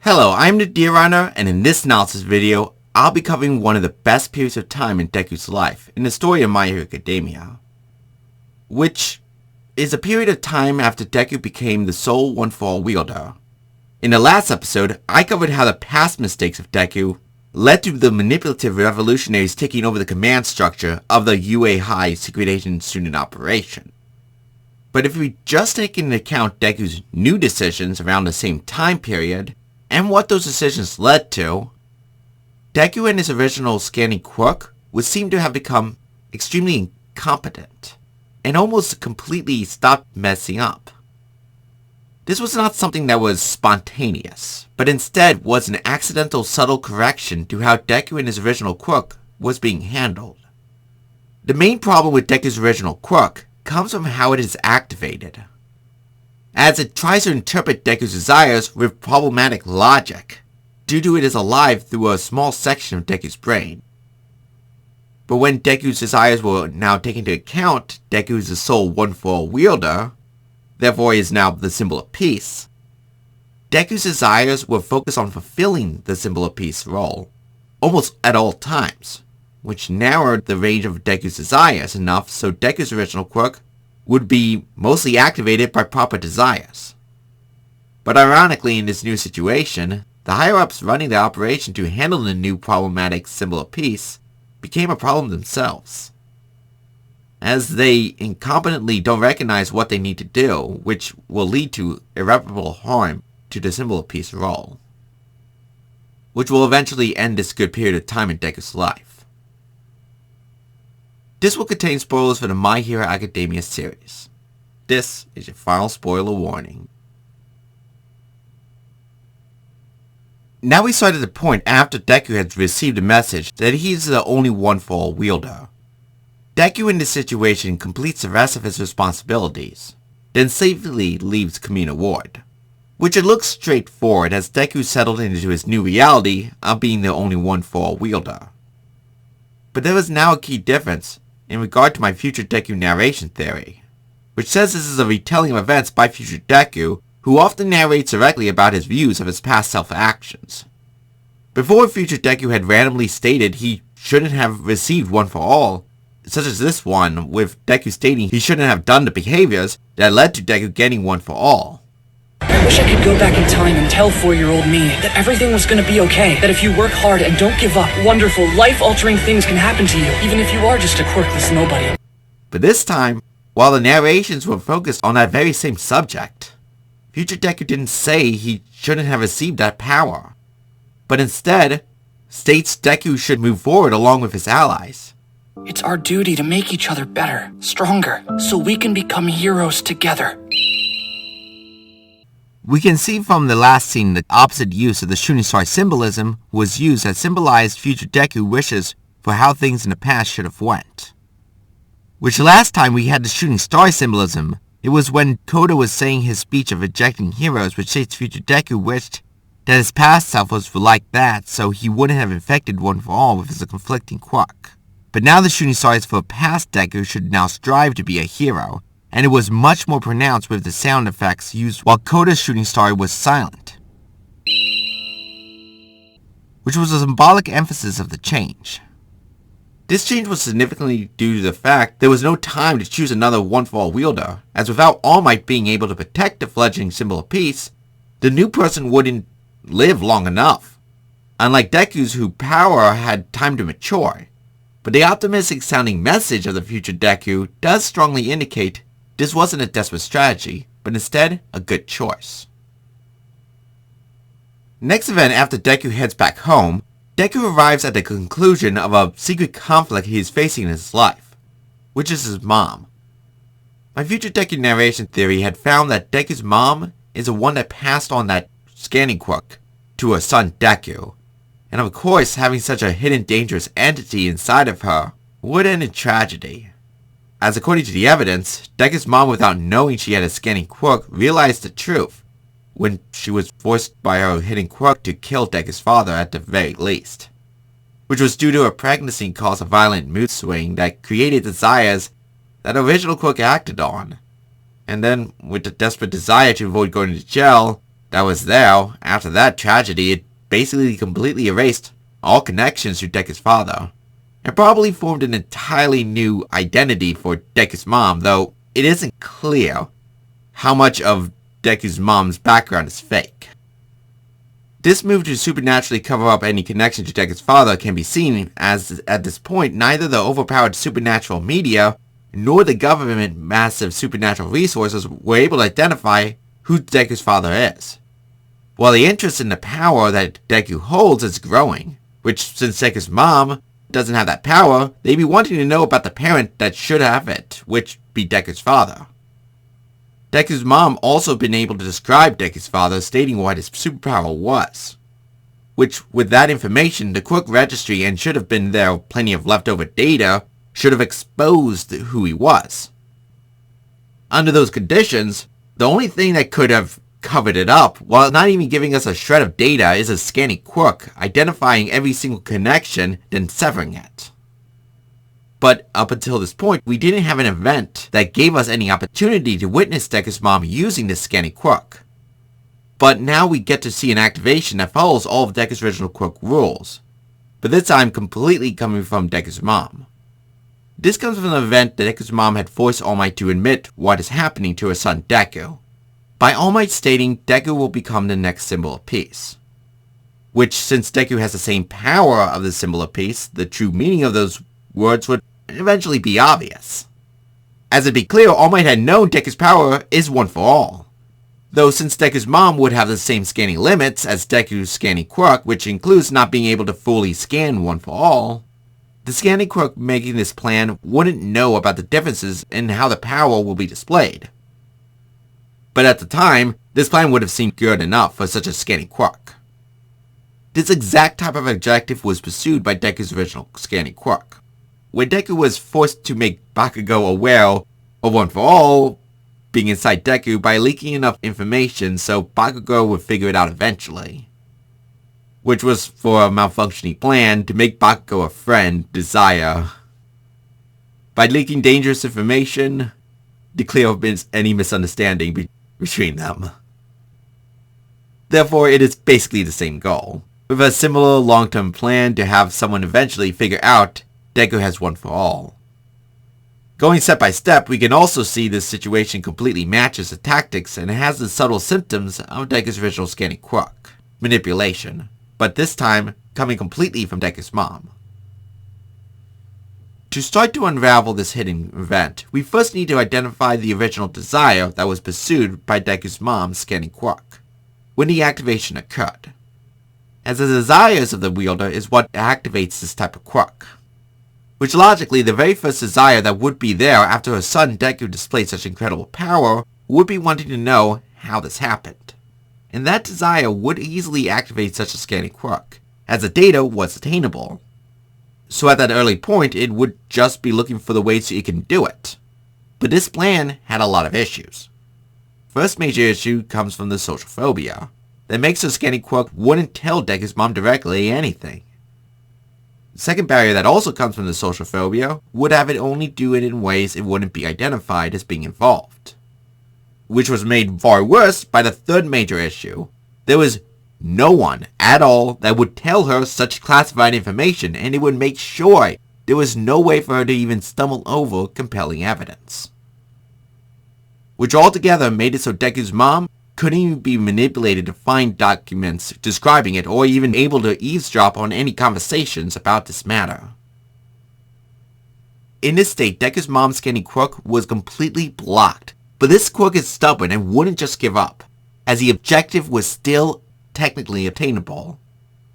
Hello, I'm the Deer Runner, and in this analysis video, I'll be covering one of the best periods of time in Deku's life in the story of My Hero Academia, which is a period of time after Deku became the sole one-for-all wielder. In the last episode, I covered how the past mistakes of Deku led to the manipulative revolutionaries taking over the command structure of the UA High Secret Agent Student Operation. But if we just take into account Deku's new decisions around the same time period, and what those decisions led to, Deku and his original scanning quirk would seem to have become extremely incompetent, and almost completely stopped messing up. This was not something that was spontaneous, but instead was an accidental subtle correction to how Deku and his original quirk was being handled. The main problem with Deku's original quirk comes from how it is activated, as it tries to interpret Deku's desires with problematic logic, due to it is alive through a small section of Deku's brain. But when Deku's desires were now taken into account, Deku is the sole one-for-all wielder, therefore he is now the symbol of peace. Deku's desires were focused on fulfilling the symbol of peace role, almost at all times, which narrowed the range of Deku's desires enough so Deku's original quirk would be mostly activated by proper desires. But ironically, in this new situation, the higher-ups running the operation to handle the new problematic symbol of peace became a problem themselves, as they incompetently don't recognize what they need to do, which will lead to irreparable harm to the symbol of peace role, which will eventually end this good period of time in Deku's life. This will contain spoilers for the My Hero Academia series. This is your final spoiler warning. Now we start at the point after Deku has received a message that he's the only one-for-all wielder. Deku in this situation completes the rest of his responsibilities, then safely leaves Kamina Ward, which it looks straightforward as Deku settled into his new reality of being the only one-for-all wielder. But there is now a key difference in regard to my future Deku narration theory, which says this is a retelling of events by future Deku, who often narrates directly about his views of his past self-actions. Before, future Deku had randomly stated he shouldn't have received one for all, such as this one, with Deku stating he shouldn't have done the behaviors that led to Deku getting one for all. I wish I could go back in time and tell 4-year-old me that everything was gonna be okay, that if you work hard and don't give up, wonderful, life-altering things can happen to you, even if you are just a quirkless nobody. But this time, while the narrations were focused on that very same subject, future Deku didn't say he shouldn't have received that power, but instead states Deku should move forward along with his allies. It's our duty to make each other better, stronger, so we can become heroes together. We can see from the last scene the opposite use of the shooting star symbolism was used that symbolized future Deku wishes for how things in the past should have went. Which last time we had the shooting star symbolism, it was when Koda was saying his speech of ejecting heroes, which states future Deku wished that his past self was like that so he wouldn't have infected one for all with his conflicting quirk. But now the shooting stars for past Deku should now strive to be a hero, and it was much more pronounced with the sound effects used while Koda's shooting star was silent, which was a symbolic emphasis of the change. This change was significantly due to the fact there was no time to choose another one-for-all wielder, as without All Might being able to protect the fledgling symbol of peace, the new person wouldn't live long enough, unlike Deku's whose power had time to mature. But the optimistic sounding message of the future Deku does strongly indicate this wasn't a desperate strategy, but instead a good choice. Next event after Deku heads back home, Deku arrives at the conclusion of a secret conflict he is facing in his life, which is his mom. My future Deku narration theory had found that Deku's mom is the one that passed on that scanning quirk to her son Deku, and of course having such a hidden dangerous entity inside of her would end in tragedy, as according to the evidence, Deku's mom, without knowing she had a scanning quirk, realized the truth when she was forced by her hidden quirk to kill Deku's father at the very least, which was due to her pregnancy caused a violent mood swing that created desires that original quirk acted on, and then with the desperate desire to avoid going to jail, that was there after that tragedy, it basically completely erased all connections to Deku's father, and probably formed an entirely new identity for Deku's mom, though it isn't clear how much of Deku's mom's background is fake. This move to supernaturally cover up any connection to Deku's father can be seen as, at this point, neither the overpowered supernatural media nor the government massive supernatural resources were able to identify who Deku's father is. While the interest in the power that Deku holds is growing, which since Deku's mom doesn't have that power, they'd be wanting to know about the parent that should have it, which be Deku's father. Deku's mom also been able to describe Deku's father, stating what his superpower was. Which, with that information, the Quirk Registry, and should have been there plenty of leftover data, should have exposed who he was. Under those conditions, the only thing that could have covered it up, while not even giving us a shred of data, is a scanning quirk, identifying every single connection, then severing it. But up until this point, we didn't have an event that gave us any opportunity to witness Deku's mom using this scanning quirk. But now we get to see an activation that follows all of Deku's original quirk rules, but this time completely coming from Deku's mom. This comes from an event that Deku's mom had forced All Might to admit what is happening to her son Deku, by All Might stating Deku will become the next symbol of peace. Which, since Deku has the same power of the symbol of peace, the true meaning of those words would eventually be obvious. As it be clear, All Might had known Deku's power is one for all. Though since Deku's mom would have the same scanning limits as Deku's scanning quirk, which includes not being able to fully scan one for all, the scanning quirk making this plan wouldn't know about the differences in how the power will be displayed. But at the time, this plan would have seemed good enough for such a scanning quirk. This exact type of objective was pursued by Deku's original scanning quirk, where Deku was forced to make Bakugo aware of One for All being inside Deku by leaking enough information so Bakugo would figure it out eventually. Which was for a malfunctioning plan to make Bakugo a friend, Desire. By leaking dangerous information to clear up any misunderstanding between them. Therefore, it is basically the same goal, with a similar long-term plan to have someone eventually figure out Deku has One for All. Going step by step, we can also see this situation completely matches the tactics and has the subtle symptoms of Deku's original scanning quirk, manipulation, but this time coming completely from Deku's mom. To start to unravel this hidden event, we first need to identify the original desire that was pursued by Deku's mom's scanning quirk, when the activation occurred, as the desires of the wielder is what activates this type of quirk. Which logically, the very first desire that would be there after her son Deku displayed such incredible power would be wanting to know how this happened. And that desire would easily activate such a scanning quirk, as the data was attainable. So at that early point, it would just be looking for the ways it can do it. But this plan had a lot of issues. First major issue comes from the social phobia, that makes her scanning quirk wouldn't tell Deku's mom directly anything. The second barrier that also comes from the social phobia would have it only do it in ways it wouldn't be identified as being involved. Which was made far worse by the third major issue. There was no one at all that would tell her such classified information, and it would make sure there was no way for her to even stumble over compelling evidence. Which altogether made it so Deku's mom couldn't even be manipulated to find documents describing it or even able to eavesdrop on any conversations about this matter. In this state, Deku's mom's scanning quirk was completely blocked, but this quirk is stubborn and wouldn't just give up, as the objective was still technically obtainable.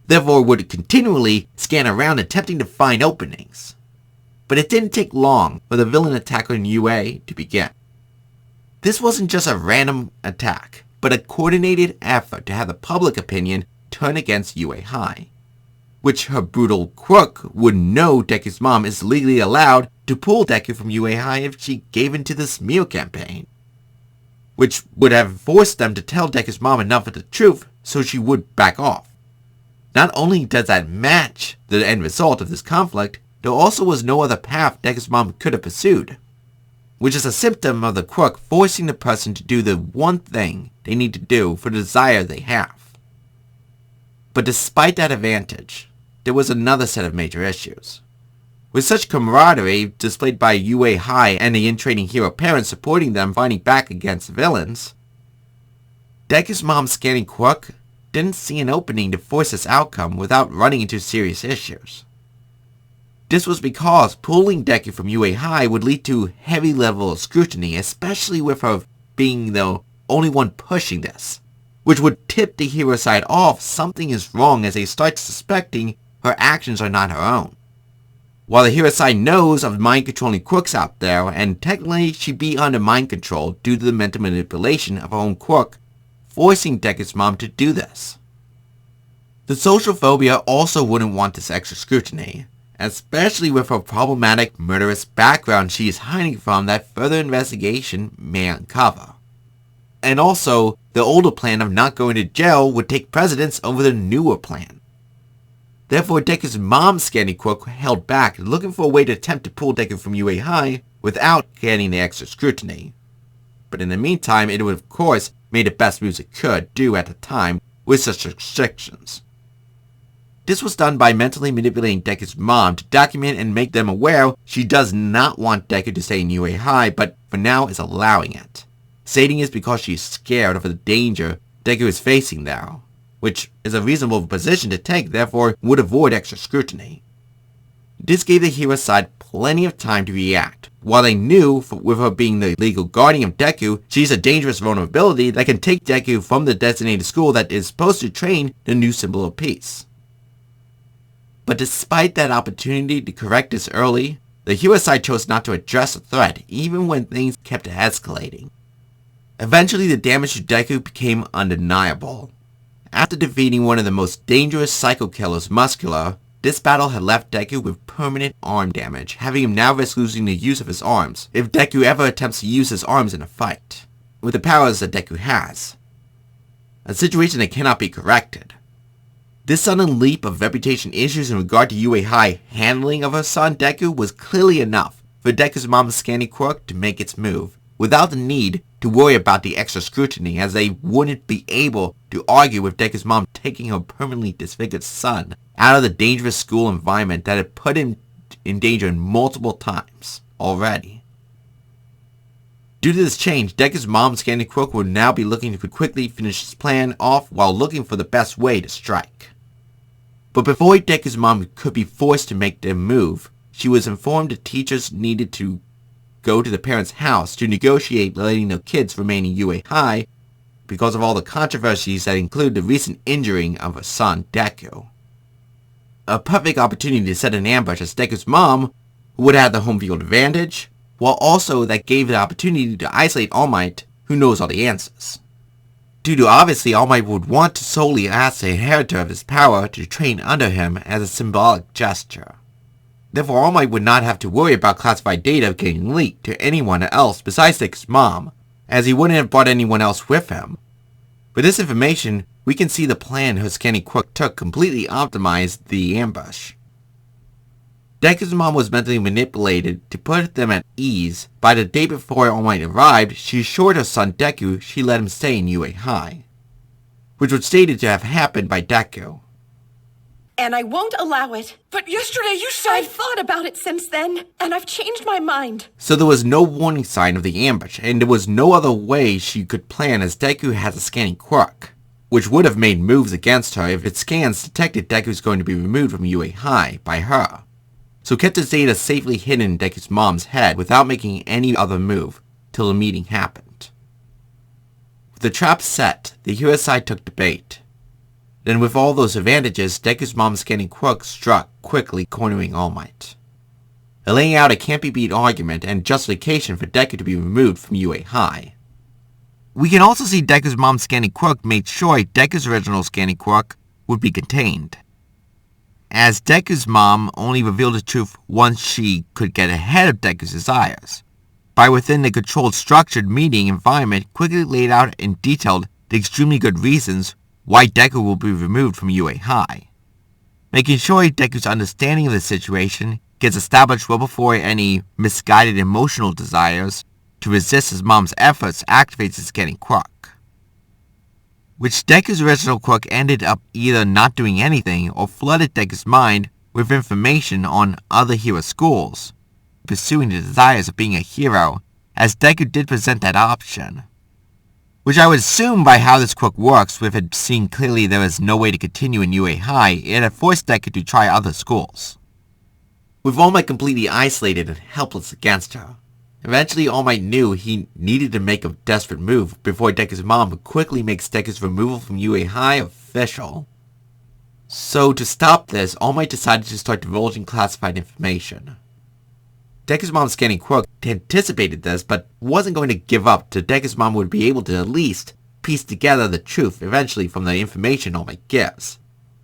Therefore, it would continually scan around attempting to find openings. But it didn't take long for the villain attack on UA to begin. This wasn't just a random attack, but a coordinated effort to have the public opinion turn against UA High, which her brutal quirk would know Deku's mom is legally allowed to pull Deku from UA High if she gave in to the smear campaign, which would have forced them to tell Deku's mom enough of the truth so she would back off. Not only does that match the end result of this conflict, there also was no other path Deku's mom could have pursued. which is a symptom of the quirk forcing the person to do the one thing they need to do for the desire they have. But despite that advantage, there was another set of major issues. With such camaraderie displayed by UA High and the in-training hero parents supporting them fighting back against the villains, Deku's mom's scanning quirk didn't see an opening to force this outcome without running into serious issues. This was because pulling Deku from UA High would lead to heavy level of scrutiny, especially with her being the only one pushing this, which would tip the hero side off something is wrong as they start suspecting her actions are not her own. While the hero side knows of mind-controlling quirks out there, and technically she'd be under mind control due to the mental manipulation of her own quirk, forcing Deku's mom to do this. The social phobia also wouldn't want this extra scrutiny, especially with her problematic murderous background she is hiding from that further investigation may uncover. And also, the older plan of not going to jail would take precedence over the newer plan. Therefore, Deku's mom's scanning quirk held back, looking for a way to attempt to pull Deku from UA High without getting the extra scrutiny. But in the meantime, it would of course made the best moves it could do at the time with such restrictions. This was done by mentally manipulating Deku's mom to document and make them aware she does not want Deku to stay in UA High, but for now is allowing it. Stating is because she is scared of the danger Deku is facing now, which is a reasonable position to take, therefore would avoid extra scrutiny. This gave the hero side plenty of time to react. While they knew, with her being the legal guardian of Deku, she's a dangerous vulnerability that can take Deku from the designated school that is supposed to train the new symbol of peace. But despite that opportunity to correct this early, the hero side chose not to address the threat even when things kept escalating. Eventually the damage to Deku became undeniable. After defeating one of the most dangerous psycho killers, Muscular, this battle had left Deku with permanent arm damage, having him now risk losing the use of his arms if Deku ever attempts to use his arms in a fight, with the powers that Deku has. A situation that cannot be corrected. This sudden leap of reputation issues in regard to UA High handling of her son Deku was clearly enough for Deku's mom's scanning quirk to make its move, without the need to worry about the extra scrutiny, as they wouldn't be able to argue with Deku's mom taking her permanently disfigured son out of the dangerous school environment that had put him in danger multiple times already. Due to this change, Deku's mom's scanning quirk would now be looking to quickly finish his plan off while looking for the best way to strike. But before Deku's mom could be forced to make their move, she was informed the teachers needed to go to the parents' house to negotiate letting their kids remain in UA High because of all the controversies that include the recent injuring of her son Deku. A perfect opportunity to set an ambush as Deku's mom would have the home field advantage, while also that gave the opportunity to isolate All Might, who knows all the answers. Due to obviously All Might would want to solely ask the inheritor of his power to train under him as a symbolic gesture. Therefore, All Might would not have to worry about classified data getting leaked to anyone else besides Deku's mom, as he wouldn't have brought anyone else with him. With this information, we can see the plan her scanning quirk took completely optimized the ambush. Deku's mom was mentally manipulated to put them at ease. By the day before All Might arrived, she assured her son Deku she let him stay in UA High, which was stated to have happened by Deku. And I won't allow it. But yesterday you said... I've thought about it since then, and I've changed my mind. So there was no warning sign of the ambush, and there was no other way she could plan as Deku has a scanning quirk, which would have made moves against her if its scans detected Deku's going to be removed from UA High by her. So kept the data safely hidden in Deku's mom's head without making any other move till the meeting happened. With the trap set, the hero side took the bait. Then with all those advantages, Deku's mom's scanning quirk struck, quickly cornering All Might, laying out a can't-be-beat argument and justification for Deku to be removed from UA High. We can also see Deku's mom's scanning quirk made sure Deku's original scanning quirk would be contained, as Deku's mom only revealed the truth once she could get ahead of Deku's desires. By within the controlled structured meeting environment quickly laid out and detailed the extremely good reasons why Deku will be removed from UA High. Making sure Deku's understanding of the situation gets established well before any misguided emotional desires to resist his mom's efforts activates his scanning quirk. Which Deku's original quirk ended up either not doing anything or flooded Deku's mind with information on other hero schools, pursuing the desires of being a hero, as Deku did present that option. Which I would assume by how this quirk works, with it seeing clearly there is no way to continue in UA High, it had forced Deku to try other schools. With All Might completely isolated and helpless against her, eventually All Might knew he needed to make a desperate move before Deku's mom quickly makes Deku's removal from UA High official. So to stop this, All Might decided to start divulging classified information. Deku's mom's scanning quirk anticipated this, but wasn't going to give up till Deku's mom would be able to at least piece together the truth eventually from the information All Might gives,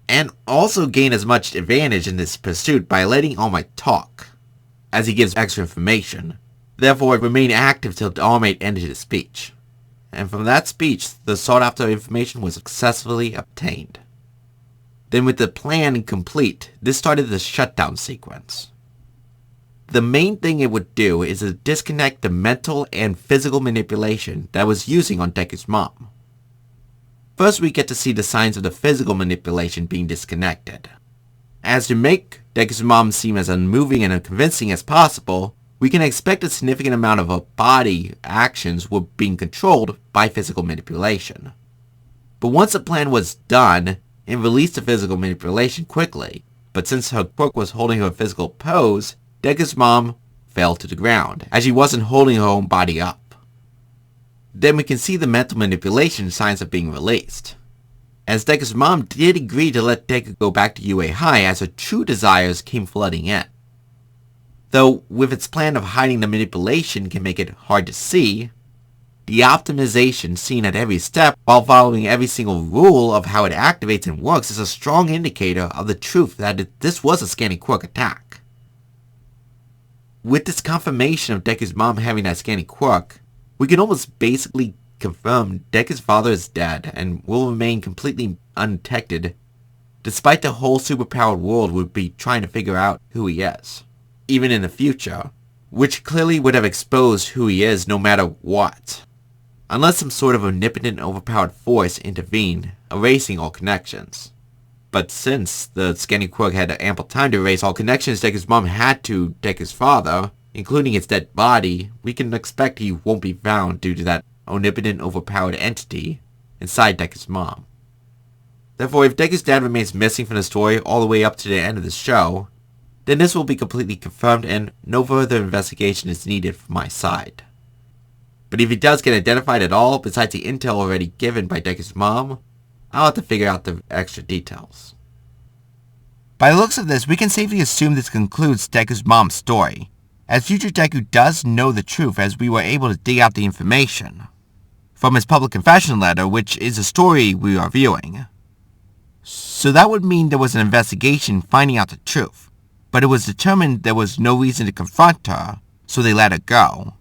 and also gain as much advantage in this pursuit by letting All Might talk, as he gives extra information, therefore remain active till All Might ended his speech. And from that speech, the sought after information was successfully obtained. Then with the plan complete, this started the shutdown sequence. The main thing it would do is to disconnect the mental and physical manipulation that was using on Deku's mom. First, we get to see the signs of the physical manipulation being disconnected. As to make Deku's mom seem as unmoving and unconvincing as possible, we can expect a significant amount of her body actions were being controlled by physical manipulation. But once the plan was done, it released the physical manipulation quickly, but since her quirk was holding her physical pose, Deku's mom fell to the ground, as she wasn't holding her own body up. Then we can see the mental manipulation signs of being released, as Deku's mom did agree to let Deku go back to UA High as her true desires came flooding in. Though with its plan of hiding the manipulation can make it hard to see, the optimization seen at every step while following every single rule of how it activates and works is a strong indicator of the truth that this was a scanning quirk attack. With this confirmation of Deku's mom having that scanning quirk, we can almost basically confirm Deku's father is dead and will remain completely undetected, despite the whole superpowered world would be trying to figure out who he is, even in the future, which clearly would have exposed who he is no matter what, unless some sort of omnipotent overpowered force intervened, erasing all connections. But since the scanning quirk had ample time to erase all connections Deku's mom had to Deku's father, including his dead body, we can expect he won't be found due to that omnipotent overpowered entity inside Deku's mom. Therefore, if Deku's dad remains missing from the story all the way up to the end of the show, then this will be completely confirmed and no further investigation is needed from my side. But if he does get identified at all, besides the intel already given by Deku's mom, I'll have to figure out the extra details. By the looks of this, we can safely assume this concludes Deku's mom's story, as future Deku does know the truth as we were able to dig out the information from his public confession letter, which is a story we are viewing. So that would mean there was an investigation finding out the truth, but it was determined there was no reason to confront her, so they let her go,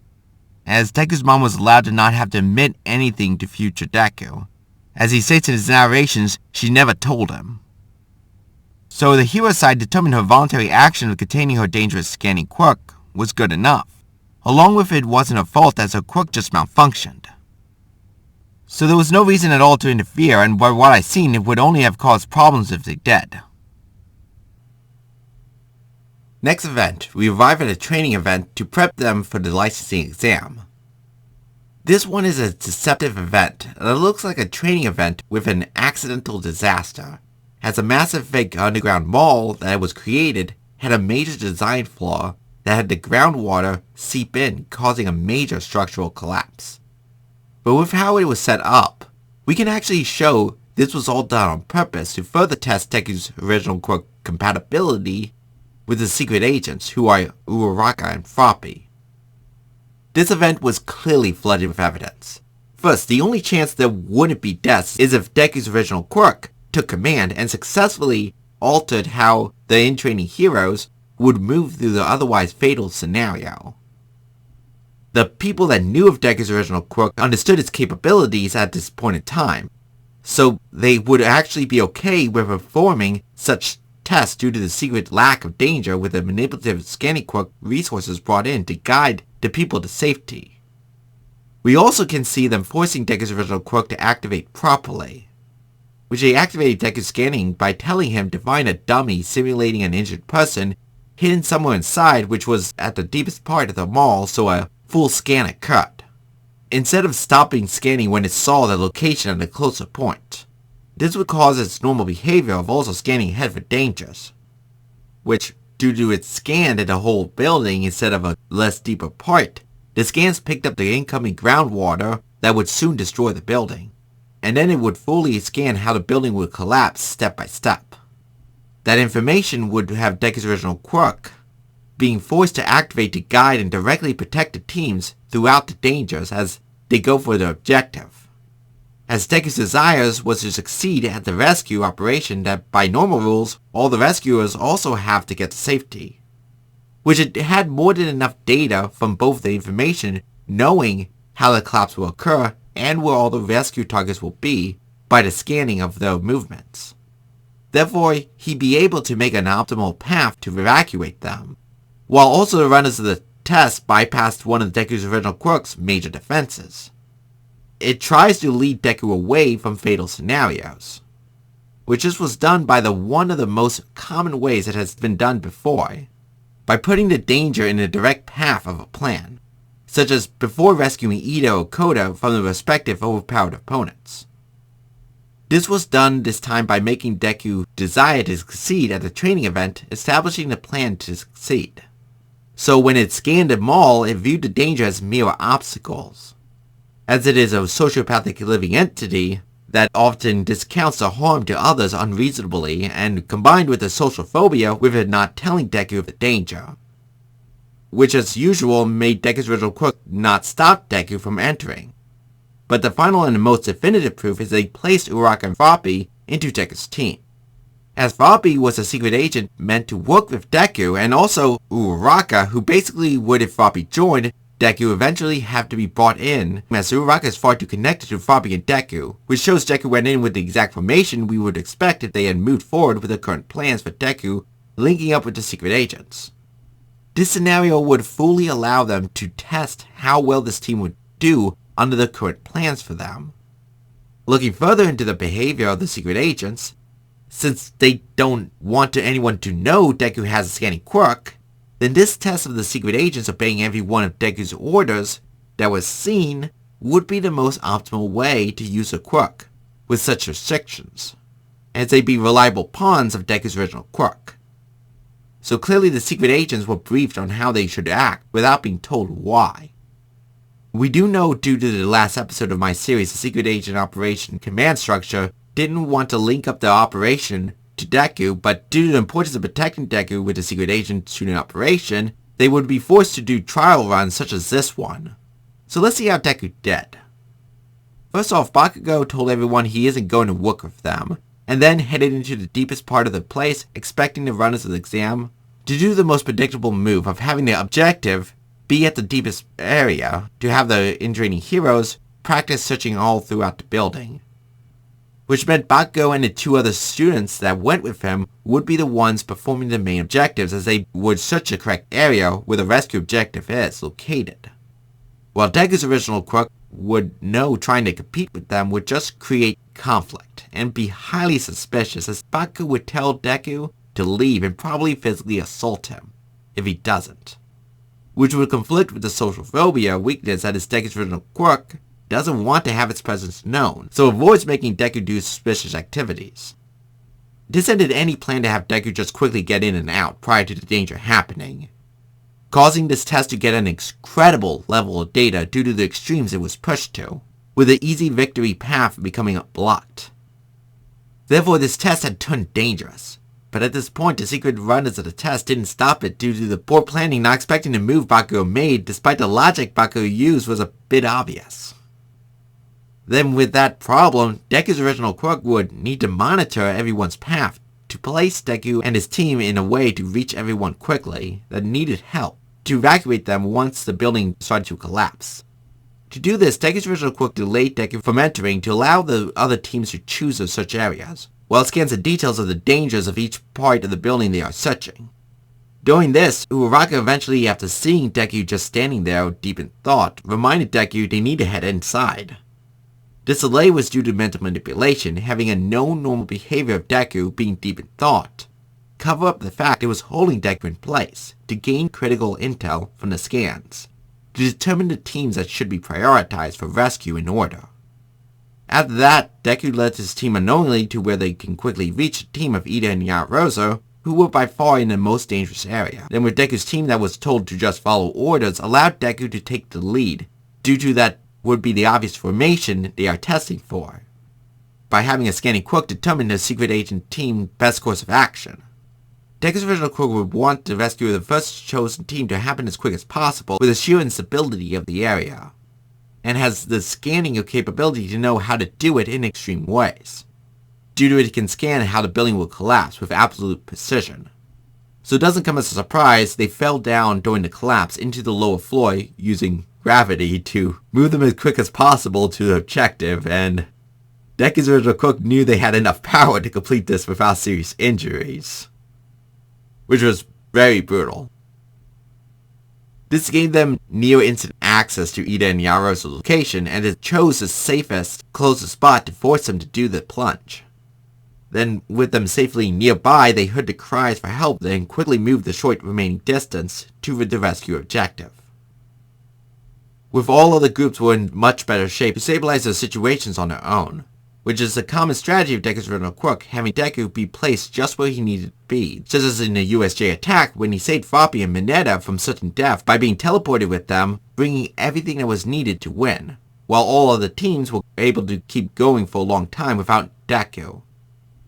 as Deku's mom was allowed to not have to admit anything to future Deku. As he states in his narrations, she never told him. So the hero side determined her voluntary action of containing her dangerous scanning quirk was good enough, along with it wasn't her fault as her quirk just malfunctioned. So there was no reason at all to interfere, and by what I've seen, it would only have caused problems if they did. Next event, we arrive at a training event to prep them for the licensing exam. This one is a deceptive event, and it looks like a training event with an accidental disaster, as a massive fake underground mall that was created had a major design flaw that had the groundwater seep in, causing a major structural collapse. But with how it was set up, we can actually show this was all done on purpose to further test Deku's original quirk compatibility with the secret agents who are Uraraka and Froppy. This event was clearly flooded with evidence. First, the only chance there wouldn't be deaths is if Deku's original quirk took command and successfully altered how the in-training heroes would move through the otherwise fatal scenario. The people that knew of Deku's original quirk understood its capabilities at this point in time, so they would actually be okay with performing such test due to the secret lack of danger with the manipulative scanning quirk resources brought in to guide the people to safety. We also can see them forcing Deku's original quirk to activate properly, which they activated Deku's scanning by telling him to find a dummy simulating an injured person hidden somewhere inside, which was at the deepest part of the mall, so a full scan occurred, instead of stopping scanning when it saw the location at a closer point. This would cause its normal behavior of also scanning ahead for dangers, which, due to its scan at the whole building instead of a less deeper part, the scans picked up the incoming groundwater that would soon destroy the building, and then it would fully scan how the building would collapse step by step. That information would have Deku's original quirk being forced to activate to guide and directly protect the teams throughout the dangers as they go for their objective, as Deku's desires was to succeed at the rescue operation that by normal rules all the rescuers also have to get to safety, which it had more than enough data from both the information knowing how the collapse will occur and where all the rescue targets will be by the scanning of their movements. Therefore, he'd be able to make an optimal path to evacuate them, while also the runners of the test bypassed one of Deku's original quirk's major defenses. It tries to lead Deku away from fatal scenarios, which this was done by one of the most common ways it has been done before, by putting the danger in the direct path of a plan, such as before rescuing Ida or Koda from their respective overpowered opponents. This was done this time by making Deku desire to succeed at the training event, establishing the plan to succeed. So when it scanned the mall, it viewed the danger as mere obstacles, as it is a sociopathic living entity that often discounts the harm to others unreasonably, and combined with the social phobia with it not telling Deku of the danger, which as usual made Deku's original quirk not stop Deku from entering. But the final and most definitive proof is they placed Uraraka and Froppy into Deku's team, as Froppy was a secret agent meant to work with Deku, and also Uraraka, who basically would, if Froppy joined, Deku eventually have to be brought in, as Uraraka is far too connected to Froppy and Deku, which shows Deku went in with the exact formation we would expect if they had moved forward with the current plans for Deku linking up with the secret agents. This scenario would fully allow them to test how well this team would do under the current plans for them. Looking further into the behavior of the secret agents, since they don't want anyone to know Deku has a scanning quirk, then this test of the secret agents obeying every one of Deku's orders that was seen would be the most optimal way to use a quirk with such restrictions, as they'd be reliable pawns of Deku's original quirk. So clearly the secret agents were briefed on how they should act without being told why. We do know due to the last episode of my series, the Secret Agent Operation Command Structure didn't want to link up the operation to Deku, but due to the importance of protecting Deku with the Secret Agent student operation, they would be forced to do trial runs such as this one. So let's see how Deku did. First off, Bakugo told everyone he isn't going to work with them, and then headed into the deepest part of the place, expecting the runners of the exam to do the most predictable move of having the objective be at the deepest area to have the in-training heroes practice searching all throughout the building, which meant Bakugo and the two other students that went with him would be the ones performing the main objectives, as they would search the correct area where the rescue objective is located. While Deku's original quirk would know trying to compete with them would just create conflict and be highly suspicious, as Bakugo would tell Deku to leave and probably physically assault him if he doesn't, which would conflict with the social phobia weakness that is Deku's original quirk doesn't want to have its presence known, so avoids making Deku do suspicious activities. This ended any plan to have Deku just quickly get in and out prior to the danger happening, causing this test to get an incredible level of data due to the extremes it was pushed to, with the easy victory path becoming blocked. Therefore, this test had turned dangerous, but at this point the secret runners of the test didn't stop it due to the poor planning not expecting the move Bakugo made, despite the logic Bakugo used was a bit obvious. Then with that problem, Deku's original quirk would need to monitor everyone's path to place Deku and his team in a way to reach everyone quickly that needed help, to evacuate them once the building started to collapse. To do this, Deku's original quirk delayed Deku from entering to allow the other teams to choose their search areas, while it scans the details of the dangers of each part of the building they are searching. Doing this, Uraraka eventually, after seeing Deku just standing there deep in thought, reminded Deku they need to head inside. This delay was due to mental manipulation, having a known normal behavior of Deku being deep in thought, cover up the fact it was holding Deku in place to gain critical intel from the scans, to determine the teams that should be prioritized for rescue in order. After that, Deku led his team unknowingly to where they can quickly reach a team of Ida and Yaoyorozu, who were by far in the most dangerous area. Then with Deku's team that was told to just follow orders allowed Deku to take the lead, due to that would be the obvious formation they are testing for, by having a scanning quirk determine the secret agent team's best course of action. Deku's original quirk would want the rescue of the first chosen team to happen as quick as possible with the sheer instability of the area, and has the scanning capability to know how to do it in extreme ways. Due to it can scan how the building will collapse with absolute precision. So it doesn't come as a surprise they fell down during the collapse into the lower floor using gravity to move them as quick as possible to the objective, and Deku's original quirk knew they had enough power to complete this without serious injuries, which was very brutal. This gave them near-instant access to Ida and Yaoyorozu's location, and it chose the safest, closest spot to force them to do the plunge. Then, with them safely nearby, they heard the cries for help, then quickly moved the short remaining distance to the rescue objective. With all other groups were in much better shape to stabilize their situations on their own, which is a common strategy of Deku's original quirk, having Deku be placed just where he needed to be, just as in the USJ attack when he saved Froppy and Mineta from certain death by being teleported with them, bringing everything that was needed to win, while all other teams were able to keep going for a long time without Deku.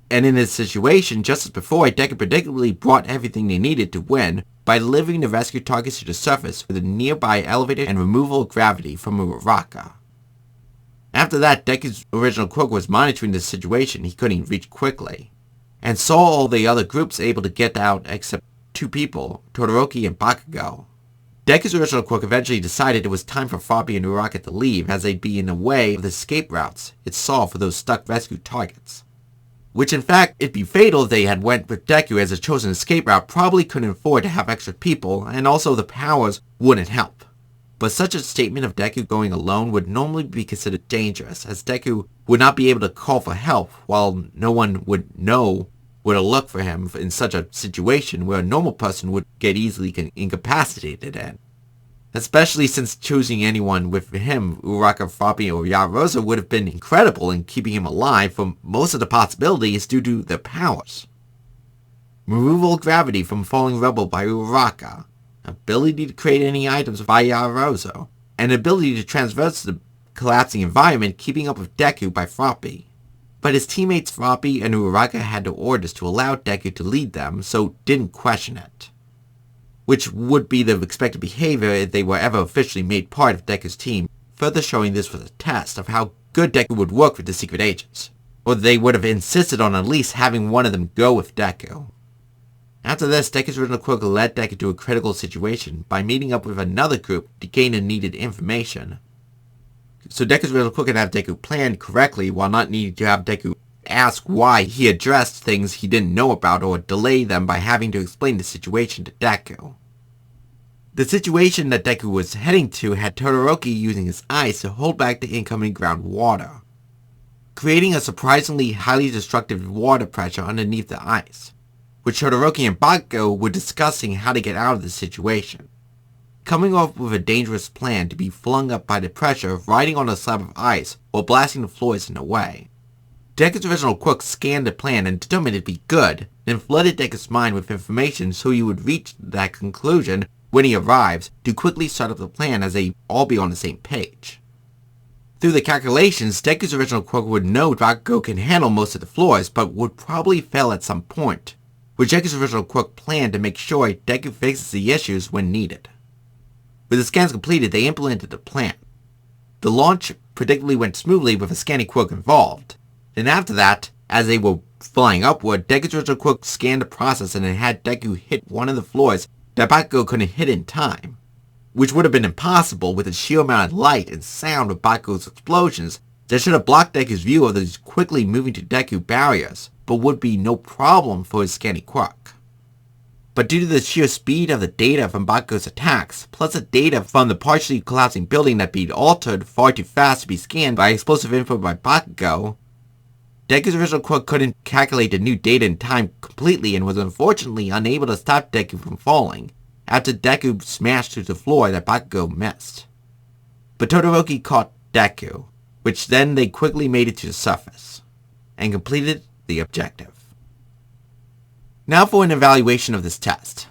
And in this situation, just as before, Deku predictably brought everything they needed to win by delivering the rescue targets to the surface with a nearby elevator and removal of gravity from Uraraka. After that, Deku's original quirk was monitoring the situation he couldn't reach quickly, and saw all the other groups able to get out except two people, Todoroki and Bakugo. Deku's original quirk eventually decided it was time for Froppy and Uraraka to leave, as they'd be in the way of the escape routes it saw for those stuck rescue targets. Which in fact, it'd be fatal if they had went with Deku, as a chosen escape route probably couldn't afford to have extra people, and also the powers wouldn't help. But such a statement of Deku going alone would normally be considered dangerous, as Deku would not be able to call for help, while no one would know where to look for him in such a situation where a normal person would get easily incapacitated in. Especially since choosing anyone with him, Uraraka, Froppy, or Yaoyorozu, would have been incredible in keeping him alive for most of the possibilities due to their powers. Removal of gravity from falling rubble by Uraraka, ability to create any items by Yaoyorozu, and ability to traverse the collapsing environment keeping up with Deku by Froppy. But his teammates Froppy and Uraraka had the orders to allow Deku to lead them, so didn't question it, which would be the expected behavior if they were ever officially made part of Deku's team, further showing this was a test of how good Deku would work with the secret agents, or they would have insisted on at least having one of them go with Deku. After this, Deku's original quirk led Deku to a critical situation by meeting up with another group to gain the needed information. So Deku's original quirk could have Deku planned correctly while not needing to have Deku ask why he addressed things he didn't know about or delay them by having to explain the situation to Deku. The situation that Deku was heading to had Todoroki using his ice to hold back the incoming groundwater, creating a surprisingly highly destructive water pressure underneath the ice, which Todoroki and Bakugo were discussing how to get out of the situation, coming up with a dangerous plan to be flung up by the pressure riding on a slab of ice or blasting the floors in a way. Deku's original quirk scanned the plan and determined it'd be good, then flooded Deku's mind with information so he would reach that conclusion when he arrives to quickly start up the plan as they all be on the same page. Through the calculations, Deku's original quirk would know Bakugo can handle most of the floors, but would probably fail at some point, which Deku's original quirk planned to make sure Deku fixes the issues when needed. With the scans completed, they implemented the plan. The launch predictably went smoothly with a scanning quirk involved. Then after that, as they were flying upward, Deku's original quirk scanned the process and it had Deku hit one of the floors that Bakugo couldn't hit in time, which would have been impossible with the sheer amount of light and sound of Bakugo's explosions that should have blocked Deku's view of these quickly moving to Deku barriers, but would be no problem for his scanning quirk. But due to the sheer speed of the data from Bakugo's attacks, plus the data from the partially collapsing building that being altered far too fast to be scanned by explosive input by Bakugo, Deku's original quirk couldn't calculate the new data in time completely and was unfortunately unable to stop Deku from falling, after Deku smashed through the floor that Bakugo missed. But Todoroki caught Deku, which then they quickly made it to the surface, and completed the objective. Now for an evaluation of this test.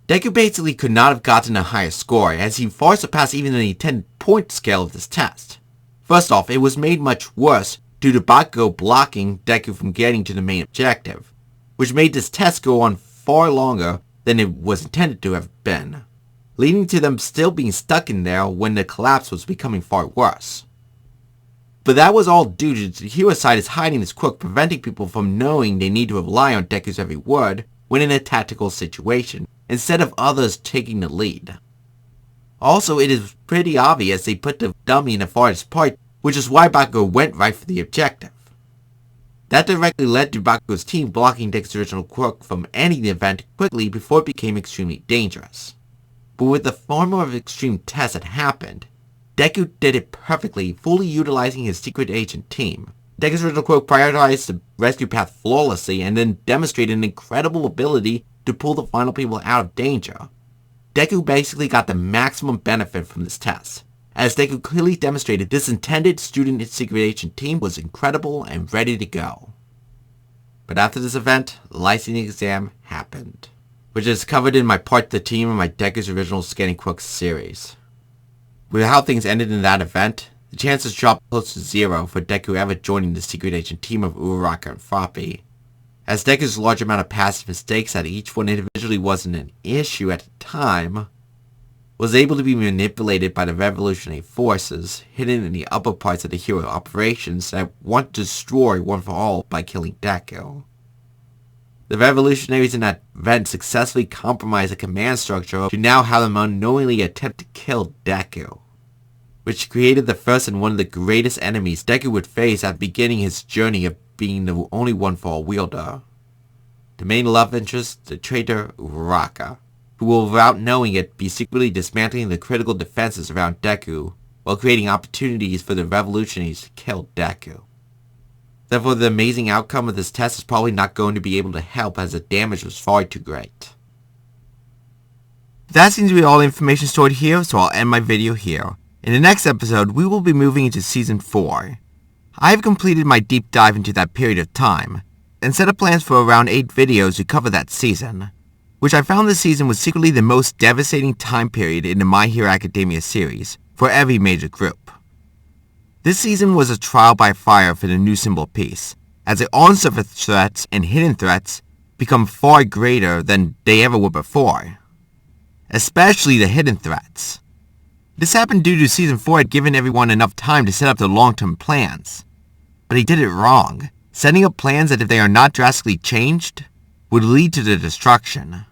Deku basically could not have gotten a higher score, as he far surpassed even the intended point scale of this test. First off, it was made much worse due to Bakugo blocking Deku from getting to the main objective, which made this test go on far longer than it was intended to have been, leading to them still being stuck in there when the collapse was becoming far worse. But that was all due to the hero side hiding his quirk, preventing people from knowing they need to rely on Deku's every word when in a tactical situation, instead of others taking the lead. Also, it is pretty obvious they put the dummy in the farthest part, which is why Bakugo went right for the objective. That directly led to Bakugo's team blocking Deku's original quirk from ending the event quickly before it became extremely dangerous. But with the form of extreme test that happened, Deku did it perfectly, fully utilizing his secret agent team. Deku's original quirk prioritized the rescue path flawlessly and then demonstrated an incredible ability to pull the final people out of danger. Deku basically got the maximum benefit from this test, as Deku clearly demonstrated this intended student secret agent team was incredible and ready to go. But after this event, the licensing exam happened, which is covered in my Part the Team of my Deku's Original Scanning Quirks series. With how things ended in that event, the chances dropped close to zero for Deku ever joining the secret agent team of Uraraka and Froppy, as Deku's large amount of past mistakes that each one individually wasn't an issue at the time, was able to be manipulated by the revolutionary forces hidden in the upper parts of the hero operations that want to destroy One for All by killing Deku. The revolutionaries in that event successfully compromised the command structure to now have them unknowingly attempt to kill Deku, which created the first and one of the greatest enemies Deku would face at beginning his journey of being the only One for All wielder. The main love interest, the traitor Uraraka, who will without knowing it be secretly dismantling the critical defenses around Deku while creating opportunities for the revolutionaries to kill Deku. Therefore, the amazing outcome of this test is probably not going to be able to help, as the damage was far too great. That seems to be all the information stored here, so I'll end my video here. In the next episode, we will be moving into Season 4. I have completed my deep dive into that period of time, and set up plans for around 8 videos to cover that season, which I found this season was secretly the most devastating time period in the My Hero Academia series for every major group. This season was a trial by fire for the new symbol piece, as the on-surface threats and hidden threats become far greater than they ever were before, especially the hidden threats. This happened due to Season 4 had given everyone enough time to set up their long-term plans, but he did it wrong, setting up plans that if they are not drastically changed, would lead to their destruction,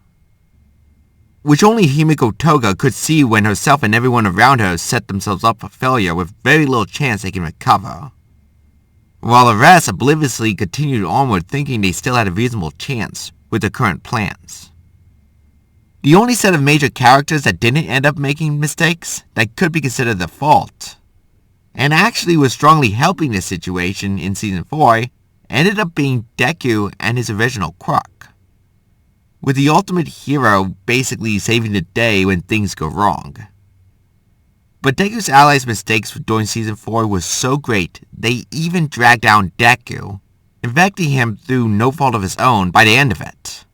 which only Himiko Toga could see when herself and everyone around her set themselves up for failure with very little chance they can recover, while the rest obliviously continued onward thinking they still had a reasonable chance with their current plans. The only set of major characters that didn't end up making mistakes that could be considered the fault, and actually was strongly helping the situation in Season 4, ended up being Deku and his original quirk, with the ultimate hero basically saving the day when things go wrong. But Deku's allies' mistakes during Season 4 was so great, they even dragged down Deku, infecting him through no fault of his own by the end of it,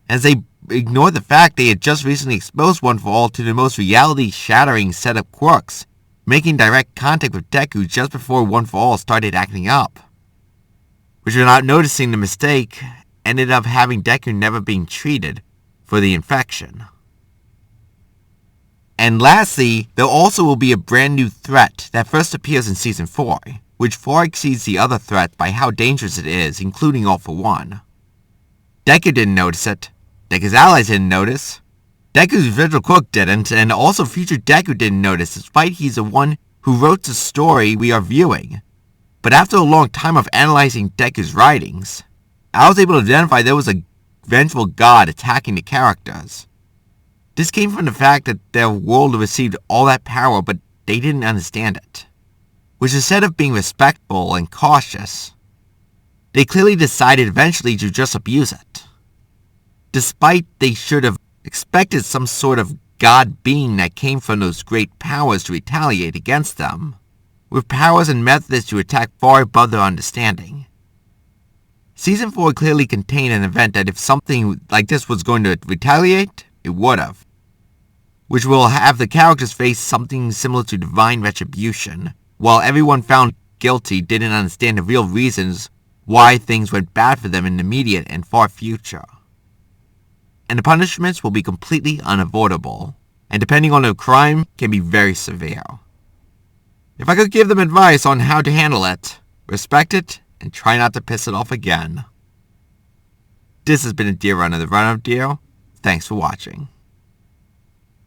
as they ignored the fact they had just recently exposed One for All to the most reality-shattering set of quirks, making direct contact with Deku just before One for All started acting up, which without noticing the mistake, ended up having Deku never being treated for the infection. And lastly, there also will be a brand new threat that first appears in Season 4, which far exceeds the other threats by how dangerous it is, including All for One. Deku didn't notice it, Deku's allies didn't notice, Deku's original quirk didn't, and also future Deku didn't notice, despite he's the one who wrote the story we are viewing. But after a long time of analyzing Deku's writings, I was able to identify there was a vengeful god attacking the characters. This came from the fact that their world received all that power, but they didn't understand it. Which instead of being respectful and cautious, they clearly decided eventually to just abuse it. Despite they should have expected some sort of god being that came from those great powers to retaliate against them, with powers and methods to attack far above their understanding. Season 4 clearly contained an event that if something like this was going to retaliate, it would have. Which will have the characters face something similar to divine retribution, while everyone found guilty didn't understand the real reasons why things went bad for them in the immediate and far future. And the punishments will be completely unavoidable, and depending on the crime, can be very severe. If I could give them advice on how to handle it, respect it, and try not to piss it off again. This has been a Deer Runner, the Runner of Deer. Thanks for watching.